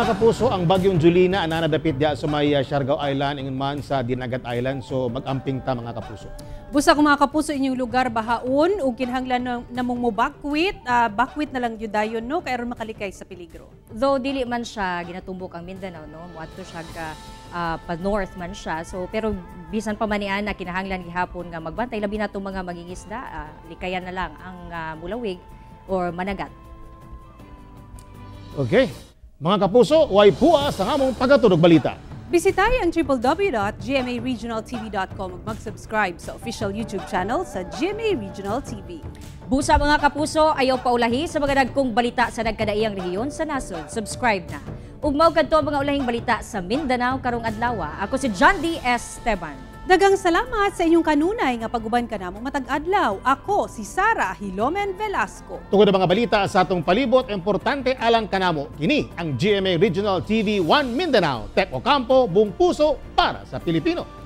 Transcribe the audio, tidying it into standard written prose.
mga kapuso, ang bagyong Julina nanadapit diya sa may Siargao Island ingon man sa Dinagat Island. So mag-amping ta mga kapuso. Busa ko mga kapuso inyong lugar bahaon ug kinahanglan namong mo bakwit na lang jud dayon no kay aron makalikay sa peligro. Though dili man siya ginatumbok ang Mindanao no, moadto siya ka pa north man siya. So pero bisan pa man niana kinahanglan gihapon nga magbantay labi natong mga mangingisda, likayan na lang ang mulawig or managat. Okay. Mga kapuso, way puas ang among pagatunog balita. Bisitahin ang www.gmaregionaltv.com ug mag-subscribe sa official YouTube channel sa GMA Regional TV. Busa mga kapuso, ayaw paulahi sa mga dagkong balita sa nagkadaiyang rehiyon sa nasod. Subscribe na. Ug mao kadto ang mga ulahing balita sa Mindanao karong adlaw. Ako si John D. Esteban. Dagang salamat sa inyong kanunay nga paguban ka namo matag adlaw. Ako si Sara Hilomen Velasco. Tungod ang mga balita sa atong palibot, importante alang kanamo. Kini ang GMA Regional TV 1 Mindanao. Tek Ocampo, buong puso para sa Pilipino.